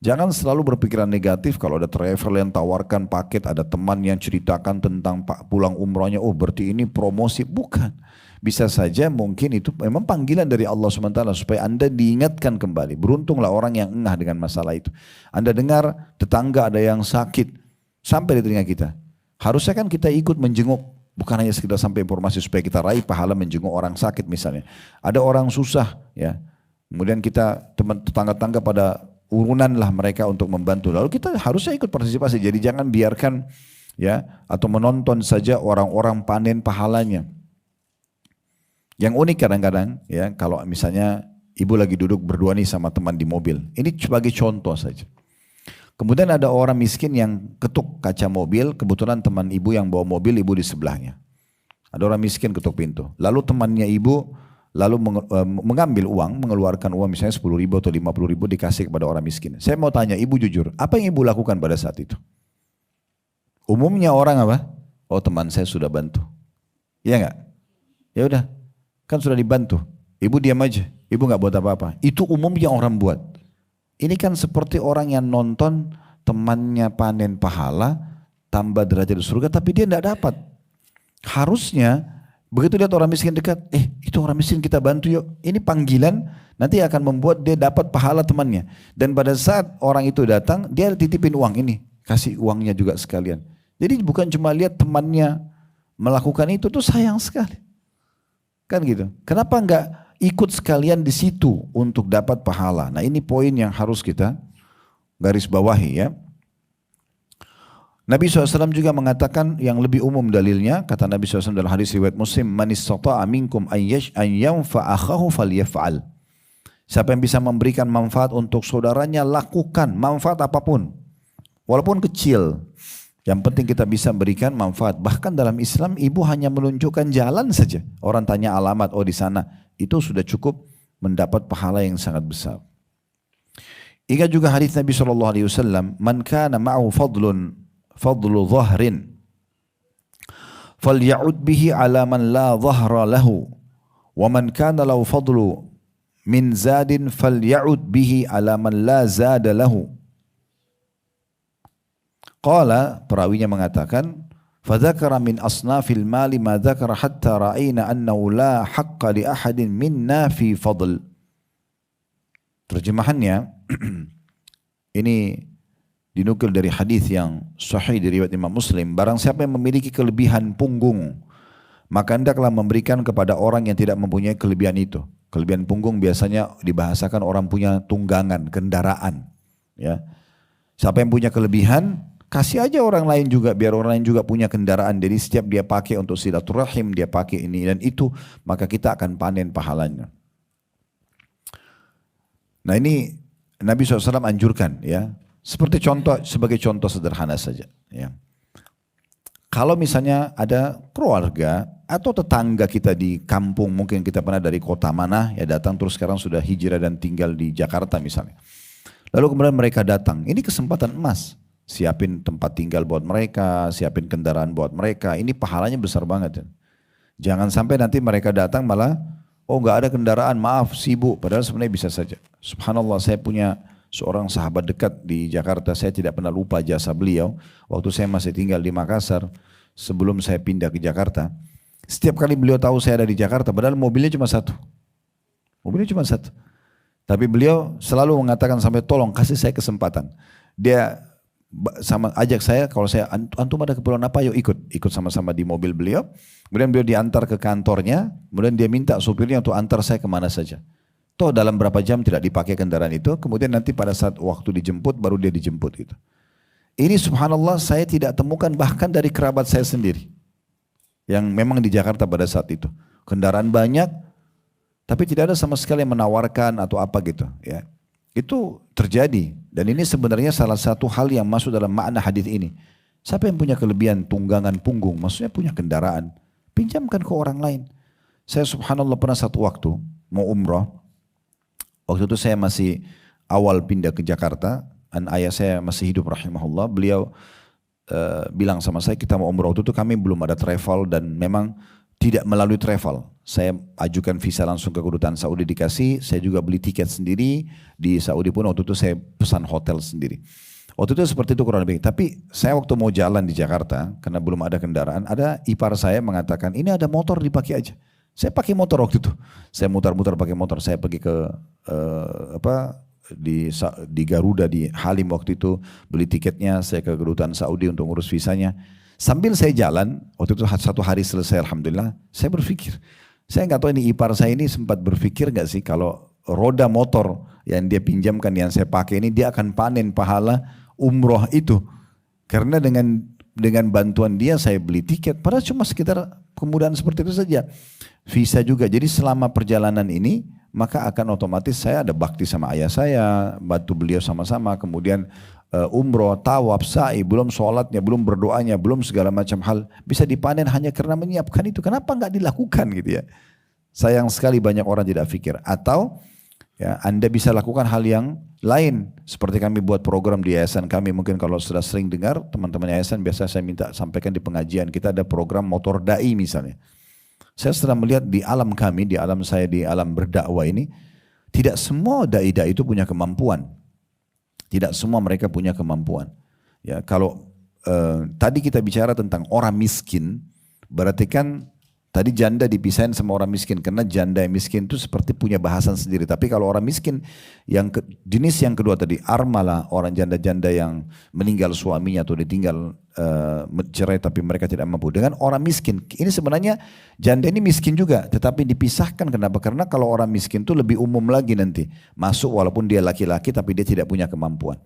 Jangan selalu berpikiran negatif kalau ada travel yang tawarkan paket, ada teman yang ceritakan tentang pulang umrohnya, oh berarti ini promosi. Bukan. Bisa saja mungkin itu memang panggilan dari Allah SWT supaya Anda diingatkan kembali. Beruntunglah orang yang engah dengan masalah itu. Anda dengar tetangga ada yang sakit, sampai di telinga kita. Harusnya kan kita ikut menjenguk. Bukan hanya sekedar sampai informasi supaya kita raih pahala menjenguk orang sakit misalnya. Ada orang susah ya. Kemudian kita tetangga-tetangga pada urunan lah mereka untuk membantu. Lalu kita harusnya ikut partisipasi. Jadi jangan biarkan ya atau menonton saja orang-orang panen pahalanya. Yang unik kadang-kadang ya kalau misalnya ibu lagi duduk berdua nih sama teman di mobil. Ini sebagai contoh saja. Kemudian ada orang miskin yang ketuk kaca mobil, kebetulan teman ibu yang bawa mobil, ibu di sebelahnya. Ada orang miskin ketuk pintu. Lalu temannya ibu lalu mengambil uang, mengeluarkan uang misalnya 10.000 atau 50.000 dikasih kepada orang miskin. Saya mau tanya ibu jujur, apa yang ibu lakukan pada saat itu? Umumnya orang apa? Oh teman saya sudah bantu. Iya enggak? Ya udah. Kan sudah dibantu. Ibu diam aja. Ibu nggak buat apa-apa. Itu umumnya orang buat. Ini kan seperti orang yang nonton temannya panen pahala, tambah derajat di surga, tapi dia tidak dapat. Harusnya begitu lihat orang miskin dekat, itu orang miskin kita bantu yuk. Ini panggilan nanti akan membuat dia dapat pahala temannya. Dan pada saat orang itu datang, dia titipin uang ini, kasih uangnya juga sekalian. Jadi bukan cuma lihat temannya melakukan itu tuh sayang sekali. Kan gitu. Kenapa enggak ikut sekalian di situ untuk dapat pahala? Nah ini poin yang harus kita garis bawahi ya. Nabi SAW juga mengatakan yang lebih umum dalilnya, kata Nabi SAW dalam hadis riwayat Muslim, man istata'a minkum an yanfa'a akhahu falyaf'al. Siapa yang bisa memberikan manfaat untuk saudaranya, lakukan manfaat apapun. Walaupun kecil. Yang penting kita bisa berikan manfaat. Bahkan dalam Islam ibu hanya menunjukkan jalan saja. Orang tanya alamat, oh di sana. Itu sudah cukup mendapat pahala yang sangat besar. Ingat juga hadis Nabi SAW, man kana ma'ahu fadlu dhahrin falya'ud bihi ala man la dhahra lahu wa man kana lahu fadlu min zadin falya'ud bihi ala man la zada lahu. Qala, perawinya mengatakan, fadzakara min asnafil mali ma dzakara hatta ra'ayna annahu la haqqa li ahadin minna fi fadl. Terjemahannya ini dinukil dari hadis yang sahih dari riwayat Imam Muslim, barang siapa yang memiliki kelebihan punggung, maka hendaklah memberikan kepada orang yang tidak mempunyai kelebihan itu. Kelebihan punggung biasanya dibahasakan orang punya tunggangan, kendaraan, ya. Siapa yang punya kelebihan, kasih aja orang lain juga, biar orang lain juga punya kendaraan. Jadi setiap dia pakai untuk silaturahim, dia pakai ini dan itu, maka kita akan panen pahalanya. Nah ini Nabi SAW anjurkan ya, seperti contoh, sebagai contoh sederhana saja. Ya. Kalau misalnya ada keluarga atau tetangga kita di kampung, mungkin kita pernah dari kota mana ya datang terus sekarang sudah hijrah dan tinggal di Jakarta misalnya. Lalu kemudian mereka datang, ini kesempatan emas. Siapin tempat tinggal buat mereka, siapin kendaraan buat mereka. Ini pahalanya besar banget. Jangan sampai nanti mereka datang malah, oh nggak ada kendaraan, maaf sibuk. Padahal sebenarnya bisa saja. Subhanallah, saya punya seorang sahabat dekat di Jakarta, saya tidak pernah lupa jasa beliau. Waktu saya masih tinggal di Makassar, sebelum saya pindah ke Jakarta. Setiap kali beliau tahu saya ada di Jakarta, padahal mobilnya cuma satu. Mobilnya cuma satu. Tapi beliau selalu mengatakan sampai tolong kasih saya kesempatan. Dia sama ajak saya, kalau saya antum ada keperluan apa yuk ikut sama-sama di mobil beliau. Kemudian beliau diantar ke kantornya, kemudian dia minta supirnya untuk antar saya kemana saja. Toh dalam berapa jam tidak dipakai kendaraan itu, kemudian nanti pada saat waktu dijemput baru dia dijemput gitu. Ini subhanallah saya tidak temukan bahkan dari kerabat saya sendiri yang memang di Jakarta pada saat itu. Kendaraan banyak tapi tidak ada sama sekali yang menawarkan atau apa gitu ya. Itu terjadi dan ini sebenarnya salah satu hal yang masuk dalam makna hadis ini. Siapa yang punya kelebihan tunggangan punggung, maksudnya punya kendaraan, pinjamkan ke orang lain. Saya subhanallah pernah satu waktu mau umrah. Waktu itu saya masih awal pindah ke Jakarta, dan ayah saya masih hidup rahimahullah. Beliau bilang sama saya kita mau umrah. Waktu itu kami belum ada travel dan memang tidak melalui travel. Saya ajukan visa langsung ke kedutaan Saudi dikasih, saya juga beli tiket sendiri, di Saudi pun waktu itu saya pesan hotel sendiri. Waktu itu seperti itu kurang lebih. Tapi saya waktu mau jalan di Jakarta, karena belum ada kendaraan, ada ipar saya mengatakan, ini ada motor dipakai aja. Saya pakai motor waktu itu. Saya mutar-mutar pakai motor, saya pergi ke di Garuda di Halim waktu itu, beli tiketnya, saya ke kedutaan Saudi untuk ngurus visanya. Sambil saya jalan, waktu itu satu hari selesai alhamdulillah, saya berpikir, saya nggak tahu ini ipar saya ini sempat berpikir nggak sih kalau roda motor yang dia pinjamkan yang saya pakai ini dia akan panen pahala umroh itu. Karena dengan bantuan dia saya beli tiket, padahal cuma sekitar kemudahan seperti itu saja. Visa juga, jadi selama perjalanan ini maka akan otomatis saya ada bakti sama ayah saya, bantu beliau sama-sama, kemudian umroh, tawaf, sa'i, belum sholatnya, belum berdoanya, belum segala macam hal bisa dipanen hanya karena menyiapkan itu. Kenapa nggak dilakukan gitu ya? Sayang sekali banyak orang tidak pikir. Atau ya, Anda bisa lakukan hal yang lain. Seperti kami buat program di yayasan kami, mungkin kalau sudah sering dengar teman-teman yayasan biasa saya minta sampaikan di pengajian, kita ada program motor dai misalnya. Saya sedang melihat di alam kami, di alam saya, di alam berdakwah ini, tidak semua dai-dai itu punya kemampuan. Tidak semua mereka punya kemampuan. Ya, kalau tadi kita bicara tentang orang miskin, berarti kan tadi janda dipisahin sama orang miskin, karena janda yang miskin itu seperti punya bahasan sendiri. Tapi kalau orang miskin, jenis yang kedua tadi, armala, orang janda-janda yang meninggal suaminya atau ditinggal cerai tapi mereka tidak mampu. Dengan orang miskin, ini sebenarnya janda ini miskin juga, tetapi dipisahkan. Kenapa? Karena kalau orang miskin itu lebih umum lagi nanti. Masuk walaupun dia laki-laki tapi dia tidak punya kemampuan.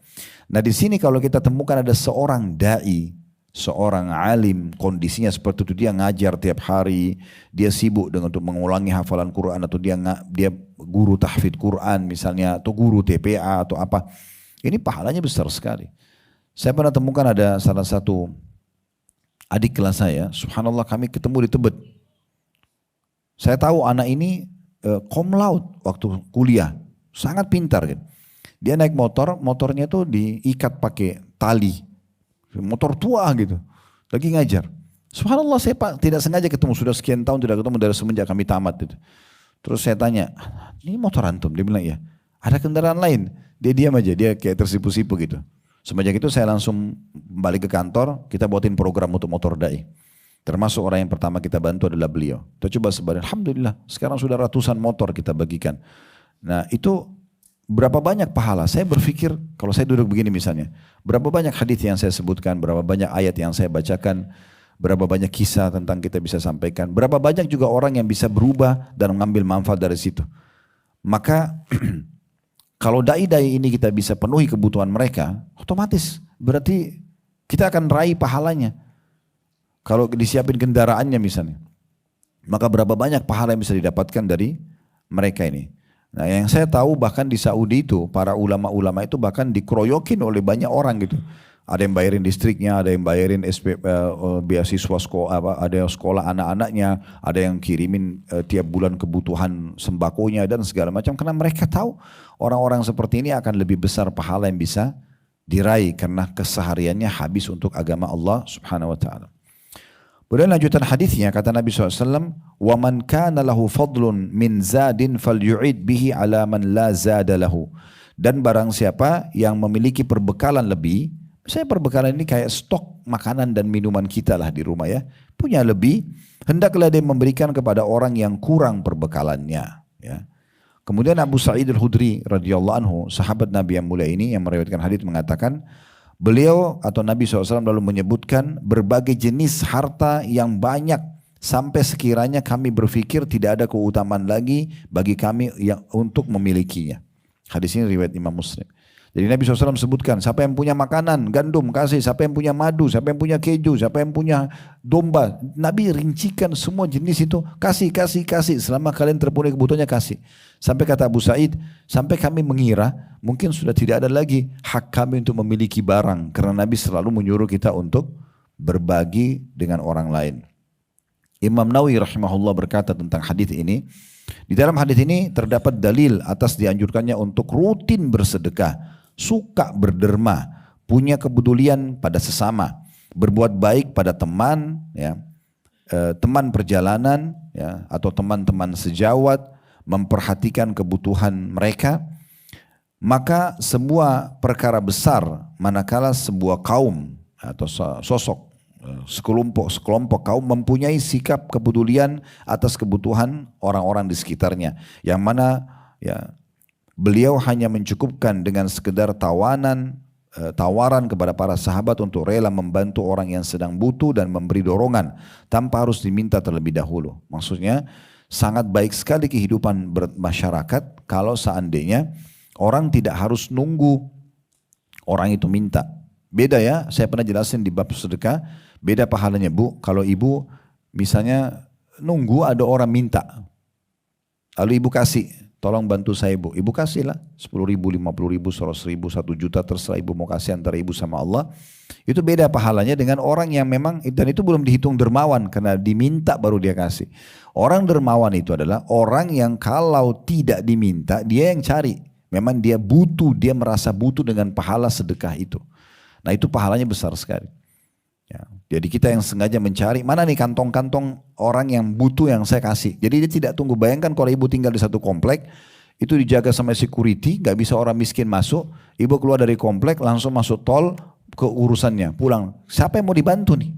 Nah di sini kalau kita temukan ada seorang da'i, seorang alim, kondisinya seperti itu, dia ngajar tiap hari, dia sibuk dengan untuk mengulangi hafalan Quran, atau dia guru tahfidz Quran misalnya, atau guru TPA atau apa, ini pahalanya besar sekali. Saya pernah temukan ada salah satu adik kelas saya, subhanallah kami ketemu di Tebet. Saya tahu anak ini cum laude waktu kuliah, sangat pintar kan. Dia naik motor, motornya tuh diikat pakai tali, motor tua gitu, lagi ngajar. Subhanallah saya tidak sengaja ketemu, sudah sekian tahun tidak ketemu dari semenjak kami tamat gitu. Terus saya tanya, ini motor antum? Dia bilang ya. Ada kendaraan lain? Dia diam aja, dia kayak tersipu-sipu gitu. Semenjak itu saya langsung balik ke kantor, kita buatin program untuk motor dai. Termasuk orang yang pertama kita bantu adalah beliau. Kita coba sebarin, alhamdulillah sekarang sudah ratusan motor kita bagikan. Nah itu berapa banyak pahala? Saya berpikir kalau saya duduk begini misalnya, berapa banyak hadis yang saya sebutkan, berapa banyak ayat yang saya bacakan, berapa banyak kisah tentang kita bisa sampaikan, berapa banyak juga orang yang bisa berubah dan mengambil manfaat dari situ. Maka kalau dai-dai ini kita bisa penuhi kebutuhan mereka, otomatis berarti kita akan raih pahalanya. Kalau disiapin kendaraannya misalnya, maka berapa banyak pahala yang bisa didapatkan dari mereka ini. Nah yang saya tahu bahkan di Saudi itu para ulama-ulama itu bahkan dikeroyokin oleh banyak orang gitu. Ada yang bayarin listriknya, ada yang bayarin beasiswa sekolah, ada yang sekolah anak-anaknya, ada yang kirimin tiap bulan kebutuhan sembakonya dan segala macam. Karena mereka tahu orang-orang seperti ini akan lebih besar pahala yang bisa diraih karena kesehariannya habis untuk agama Allah Subhanahu Wa Taala. Kemudian lanjutan hadisnya kata Nabi SAW, وَمَنْ كَانَ لَهُ فَضْلٌ مِنْ زَادٍ فَلْيُعِدْ بِهِ عَلَى مَنْ لَا زَادَ لَهُ. Dan barang siapa yang memiliki perbekalan lebih, saya perbekalan ini kayak stok makanan dan minuman kita lah di rumah ya, punya lebih, hendaklah dia memberikan kepada orang yang kurang perbekalannya. Ya. Kemudian Abu Sa'id Al-Khudri radhiyallahu anhu, sahabat Nabi yang mulia ini yang meriwayatkan hadits mengatakan, beliau atau Nabi SAW lalu menyebutkan berbagai jenis harta yang banyak sampai sekiranya kami berpikir tidak ada keutamaan lagi bagi kami yang untuk memilikinya. Hadis ini riwayat Imam Muslim. Jadi Nabi SAW sebutkan, siapa yang punya makanan, gandum kasih, siapa yang punya madu, siapa yang punya keju, siapa yang punya domba. Nabi rincikan semua jenis itu, kasih, selama kalian terpenuhi kebutuhannya kasih. Sampai kata Abu Sa'id, sampai kami mengira mungkin sudah tidak ada lagi hak kami untuk memiliki barang. Karena Nabi selalu menyuruh kita untuk berbagi dengan orang lain. Imam Nawawi rahimahullah berkata tentang hadis ini, di dalam hadis ini terdapat dalil atas dianjurkannya untuk rutin bersedekah, suka berderma, punya kepedulian pada sesama, berbuat baik pada teman, ya, teman perjalanan ya, atau teman-teman sejawat, memperhatikan kebutuhan mereka, maka semua perkara besar manakala sebuah kaum atau sosok sekelompok kaum mempunyai sikap kepedulian atas kebutuhan orang-orang di sekitarnya, yang mana ya beliau hanya mencukupkan dengan sekedar tawaran kepada para sahabat untuk rela membantu orang yang sedang butuh dan memberi dorongan tanpa harus diminta terlebih dahulu. Maksudnya sangat baik sekali kehidupan bermasyarakat kalau seandainya orang tidak harus nunggu orang itu minta. Beda ya, saya pernah jelasin di bab sedekah, beda pahalanya Bu, kalau ibu misalnya nunggu ada orang minta, lalu ibu kasih, tolong bantu saya Bu, ibu kasihlah 10.000, 50.000, 100.000, 1 juta, terserah ibu mau kasih antara ibu sama Allah. Itu beda pahalanya dengan orang yang memang, dan itu belum dihitung dermawan karena diminta baru dia kasih. Orang dermawan itu adalah orang yang kalau tidak diminta dia yang cari. Memang dia butuh, dia merasa butuh dengan pahala sedekah itu. Nah itu pahalanya besar sekali. Ya, jadi kita yang sengaja mencari, mana nih kantong-kantong orang yang butuh yang saya kasih. Jadi dia tidak tunggu, bayangkan kalau ibu tinggal di satu komplek, itu dijaga sama security, gak bisa orang miskin masuk, ibu keluar dari komplek langsung masuk tol ke urusannya, pulang. Siapa yang mau dibantu nih?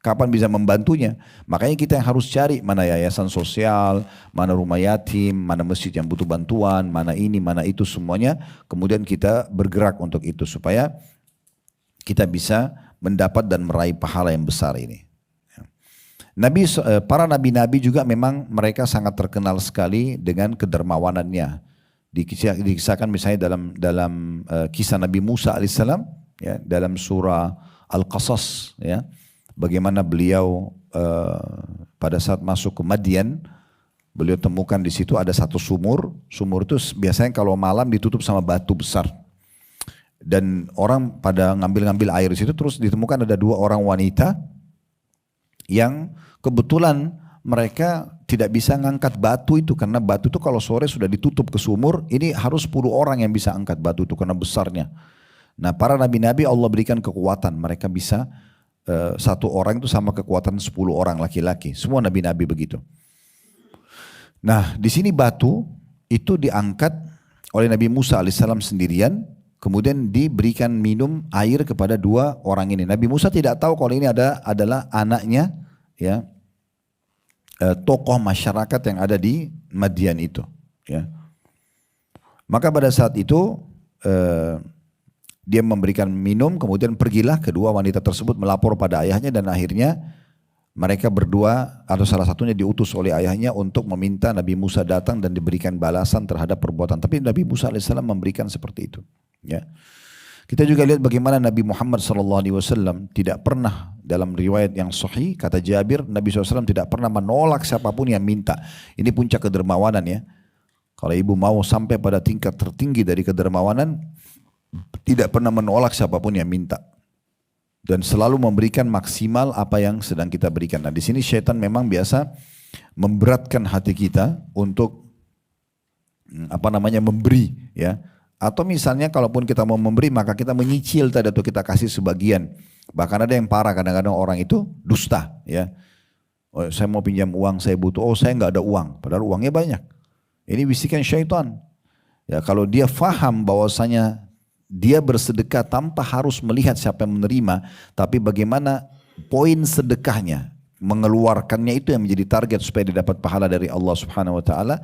Kapan bisa membantunya? Makanya kita yang harus cari mana yayasan sosial, mana rumah yatim, mana masjid yang butuh bantuan, mana ini, mana itu semuanya. Kemudian kita bergerak untuk itu supaya kita bisa mendapat dan meraih pahala yang besar ini. Para nabi-nabi juga memang mereka sangat terkenal sekali dengan kedermawanannya. Dikisahkan misalnya dalam kisah Nabi Musa alaihissalam, ya, dalam surah Al-Qasas, ya, bagaimana beliau pada saat masuk ke Madian, beliau temukan di situ ada satu sumur. Sumur itu biasanya kalau malam ditutup sama batu besar. Dan orang pada ngambil-ngambil air di situ, terus ditemukan ada 2 orang wanita yang kebetulan mereka tidak bisa ngangkat batu itu, karena batu itu kalau sore sudah ditutup ke sumur, ini harus 10 orang yang bisa angkat batu itu karena besarnya. Nah para nabi-nabi Allah berikan kekuatan, mereka bisa 1 orang itu sama kekuatan 10 orang laki-laki, semua nabi-nabi begitu. Nah di sini batu itu diangkat oleh Nabi Musa alaihissalam sendirian, kemudian diberikan minum air kepada 2 orang ini. Nabi Musa tidak tahu kalau ini adalah anaknya, ya, tokoh masyarakat yang ada di Madian itu. Ya. Maka pada saat itu dia memberikan minum, kemudian pergilah kedua wanita tersebut melapor pada ayahnya, dan akhirnya mereka berdua atau salah satunya diutus oleh ayahnya untuk meminta Nabi Musa datang dan diberikan balasan terhadap perbuatan. Tapi Nabi Musa alaihissalam memberikan seperti itu. Ya. Kita juga lihat bagaimana Nabi Muhammad SAW tidak pernah, dalam riwayat yang sahih kata Jabir, Nabi SAW tidak pernah menolak siapapun yang minta. Ini puncak kedermawanan ya. Kalau ibu mau sampai pada tingkat tertinggi dari kedermawanan, tidak pernah menolak siapapun yang minta. Dan selalu memberikan maksimal apa yang sedang kita berikan. Nah di sini syaitan memang biasa memberatkan hati kita untuk memberi, ya. Atau misalnya kalaupun kita mau memberi maka kita menyicil tadi atau kita kasih sebagian. Bahkan ada yang parah, kadang-kadang orang itu dusta, ya. Oh, saya mau pinjam uang, saya butuh. Oh saya nggak ada uang, padahal uangnya banyak. Ini bisikan syaitan. Ya, kalau dia faham bahwasanya dia bersedekah tanpa harus melihat siapa yang menerima, tapi bagaimana poin sedekahnya, mengeluarkannya itu yang menjadi target supaya dia dapat pahala dari Allah Subhanahu Wa Taala.